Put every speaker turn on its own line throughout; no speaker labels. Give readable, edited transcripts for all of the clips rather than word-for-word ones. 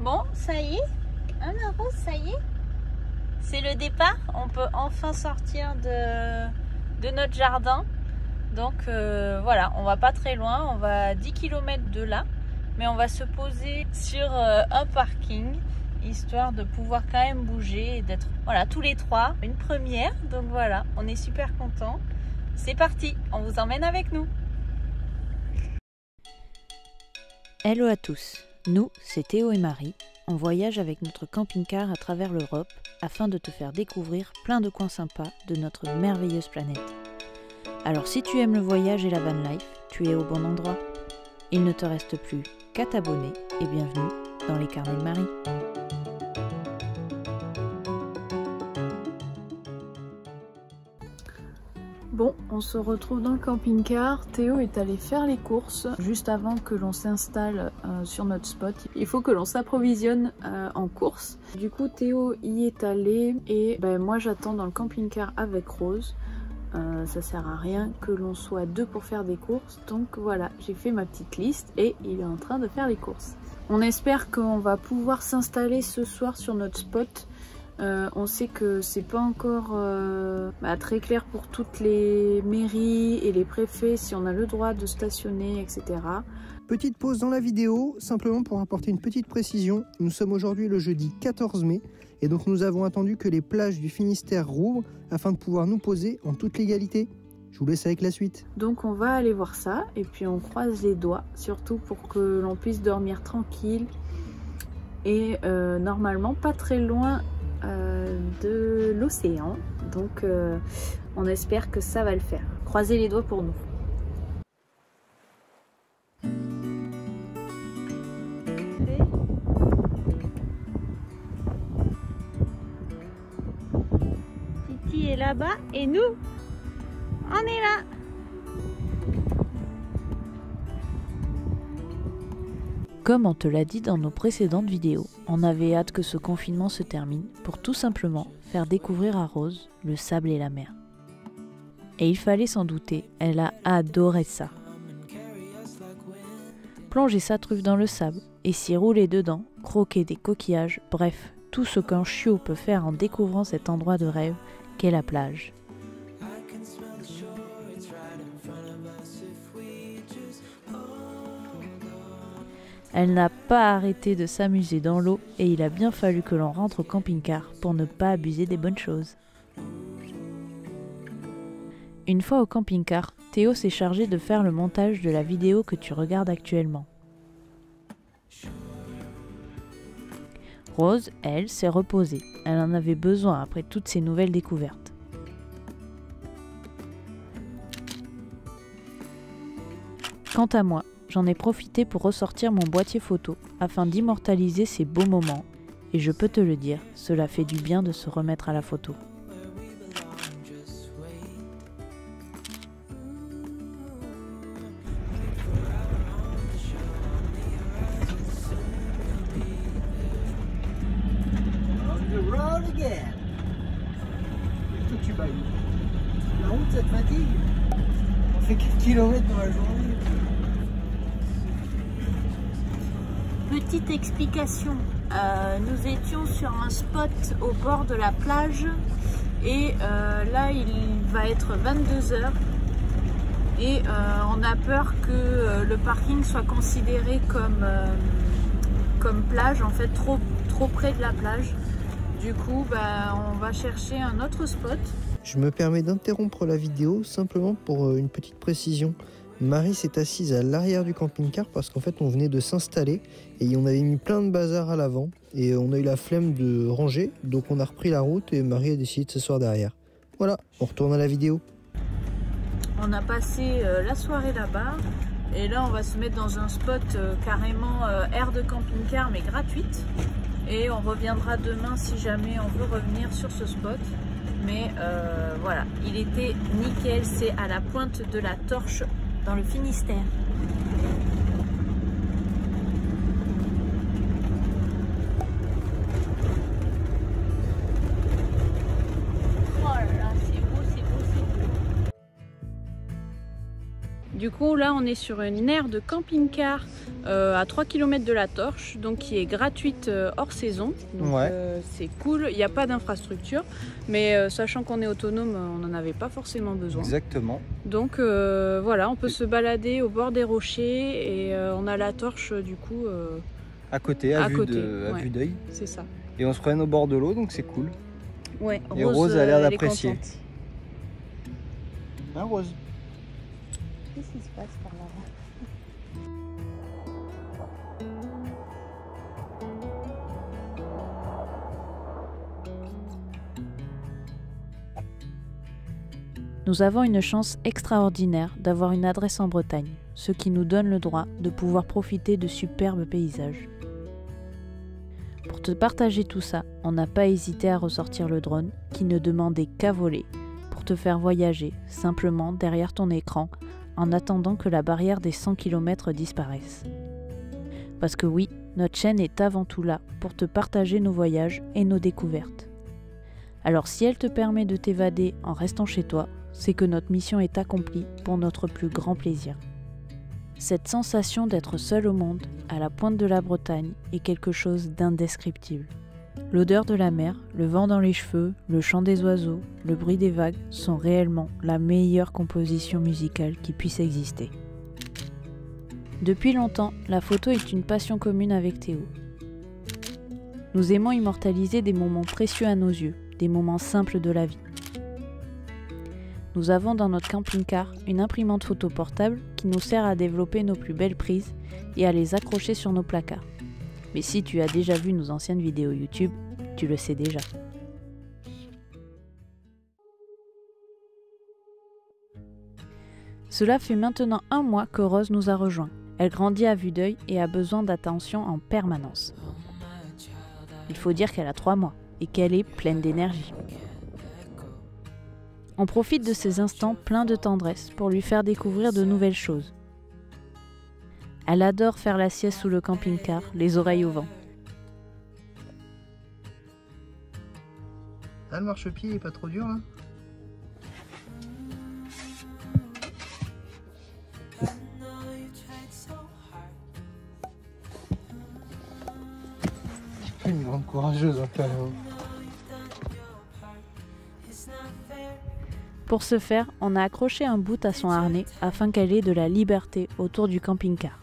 Bon, ça y est, hein, la Rose, ça y est. C'est le départ. On peut enfin sortir de notre jardin. Donc voilà, on va pas très loin. On va à 10 km de là. Mais on va se poser sur un parking, histoire de pouvoir quand même bouger et d'être voilà, tous les trois. Une première. Donc voilà, on est super contents. C'est parti, on vous emmène avec nous.
Hello à tous. Nous, c'est Théo et Marie. On voyage avec notre camping-car à travers l'Europe afin de te faire découvrir plein de coins sympas de notre merveilleuse planète. Alors si tu aimes le voyage et la van life, tu es au bon endroit. Il ne te reste plus qu'à t'abonner et bienvenue dans les carnets de Marie.
Bon, on se retrouve dans le camping-car. Théo est allé faire les courses juste avant que l'on s'installe sur notre spot. Il faut que l'on s'approvisionne en courses. Du coup, Théo y est allé et moi j'attends dans le camping-car avec Rose. Ça sert à rien que l'on soit deux pour faire des courses. Donc voilà, j'ai fait ma petite liste et il est en train de faire les courses. On espère qu'on va pouvoir s'installer ce soir sur notre spot. On sait que c'est pas encore très clair pour toutes les mairies et les préfets si on a le droit de stationner, etc.
Petite pause dans la vidéo, simplement pour apporter une petite précision. Nous sommes aujourd'hui le jeudi 14 mai et donc nous avons attendu que les plages du Finistère rouvrent afin de pouvoir nous poser en toute légalité. Je vous laisse avec la suite.
Donc on va aller voir ça et puis on croise les doigts, surtout pour que l'on puisse dormir tranquille et normalement pas très loin de l'océan, donc on espère que ça va le faire. Croisez les doigts pour nous.
Titi est là-bas et nous, on est là.
Comme on te l'a dit dans nos précédentes vidéos, on avait hâte que ce confinement se termine pour tout simplement faire découvrir à Rose le sable et la mer. Et il fallait s'en douter, elle a adoré ça. Plonger sa truffe dans le sable et s'y rouler dedans, croquer des coquillages, bref, tout ce qu'un chiot peut faire en découvrant cet endroit de rêve qu'est la plage. Elle n'a pas arrêté de s'amuser dans l'eau et il a bien fallu que l'on rentre au camping-car pour ne pas abuser des bonnes choses. Une fois au camping-car, Théo s'est chargé de faire le montage de la vidéo que tu regardes actuellement. Rose, elle, s'est reposée. Elle en avait besoin après toutes ces nouvelles découvertes. Quant à moi, j'en ai profité pour ressortir mon boîtier photo afin d'immortaliser ces beaux moments et je peux te le dire, cela fait du bien de se remettre à la photo.
La route, ça te fatigue? On fait 4 km dans la journée.
Petite explication, nous étions sur un spot au bord de la plage et là il va être 22 h et on a peur que le parking soit considéré comme plage, en fait trop près de la plage. Du coup on va chercher un autre spot.
Je me permets d'interrompre la vidéo simplement pour une petite précision. Marie s'est assise à l'arrière du camping-car parce qu'en fait on venait de s'installer et on avait mis plein de bazar à l'avant et on a eu la flemme de ranger, donc on a repris la route et Marie a décidé de s'asseoir derrière. Voilà, on retourne à la vidéo.
On a passé la soirée là-bas et là on va se mettre dans un spot carrément aire de camping-car mais gratuite et on reviendra demain si jamais on veut revenir sur ce spot. Mais voilà, il était nickel, c'est à la pointe de la Torche dans le Finistère. Du coup là on est sur une aire de camping-car à 3 km de la Torche, donc qui est gratuite hors saison. Donc c'est cool, il n'y a pas d'infrastructure, mais sachant qu'on est autonome, on n'en avait pas forcément besoin.
Exactement.
Donc voilà, on peut se balader au bord des rochers et on a la Torche du coup
à côté, à vue d'œil.
C'est ça.
Et on se promène au bord de l'eau, donc c'est cool.
Ouais,
et Rose a l'air d'apprécier. Hein, Rose?
Qu'est-ce qui se passe par là?
Nous avons une chance extraordinaire d'avoir une adresse en Bretagne, ce qui nous donne le droit de pouvoir profiter de superbes paysages. Pour te partager tout ça, on n'a pas hésité à ressortir le drone qui ne demandait qu'à voler pour te faire voyager simplement derrière ton écran en attendant que la barrière des 100 km disparaisse. Parce que oui, notre chaîne est avant tout là pour te partager nos voyages et nos découvertes. Alors si elle te permet de t'évader en restant chez toi, c'est que notre mission est accomplie pour notre plus grand plaisir. Cette sensation d'être seul au monde, à la pointe de la Bretagne, est quelque chose d'indescriptible. L'odeur de la mer, le vent dans les cheveux, le chant des oiseaux, le bruit des vagues sont réellement la meilleure composition musicale qui puisse exister. Depuis longtemps, la photo est une passion commune avec Théo. Nous aimons immortaliser des moments précieux à nos yeux, des moments simples de la vie. Nous avons dans notre camping-car une imprimante photo portable qui nous sert à développer nos plus belles prises et à les accrocher sur nos placards. Mais si tu as déjà vu nos anciennes vidéos YouTube, tu le sais déjà. Cela fait maintenant 1 mois que Rose nous a rejoints. Elle grandit à vue d'œil et a besoin d'attention en permanence. Il faut dire qu'elle a 3 mois et qu'elle est pleine d'énergie. On profite de ces instants pleins de tendresse pour lui faire découvrir de nouvelles choses. Elle adore faire la sieste sous le camping-car, les oreilles au vent.
Ah, le marchepied est pas trop dur là? Une grande courageuse, hein,
Pour ce faire, on a accroché un bout à son harnais afin qu'elle ait de la liberté autour du camping-car.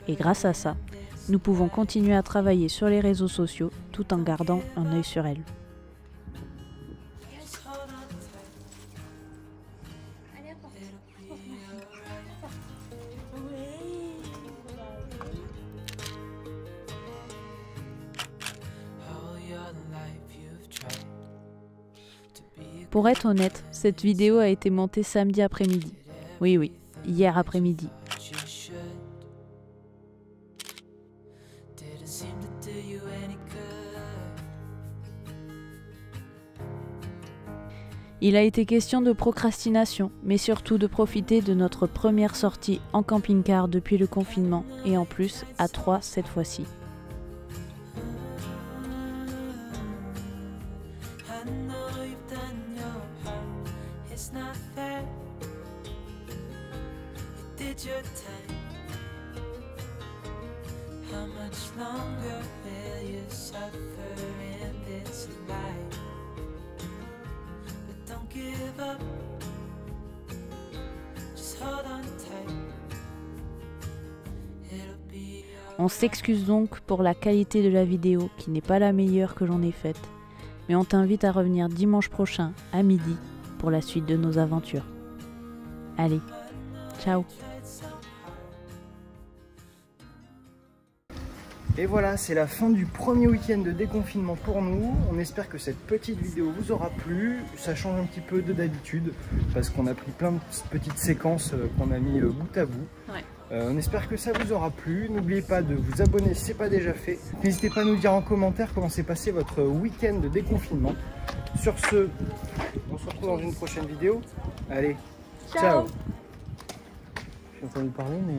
Et grâce à ça, nous pouvons continuer à travailler sur les réseaux sociaux tout en gardant un œil sur elle. Pour être honnête, cette vidéo a été montée samedi après-midi. Oui, hier après-midi. Il a été question de procrastination, mais surtout de profiter de notre première sortie en camping-car depuis le confinement, et en plus à 3 cette fois-ci. On s'excuse donc pour la qualité de la vidéo qui n'est pas la meilleure que l'on ait faite, mais on t'invite à revenir dimanche prochain à midi pour la suite de nos aventures. Allez, ciao!
Et voilà, c'est la fin du premier week-end de déconfinement pour nous. On espère que cette petite vidéo vous aura plu. Ça change un petit peu de d'habitude parce qu'on a pris plein de petites séquences qu'on a mis bout à bout.
Ouais.
On espère que ça vous aura plu. N'oubliez pas de vous abonner si ce n'est pas déjà fait. N'hésitez pas à nous dire en commentaire comment s'est passé votre week-end de déconfinement. Sur ce, on se retrouve dans une prochaine vidéo. Allez, ciao. Je suis en train de parler mais...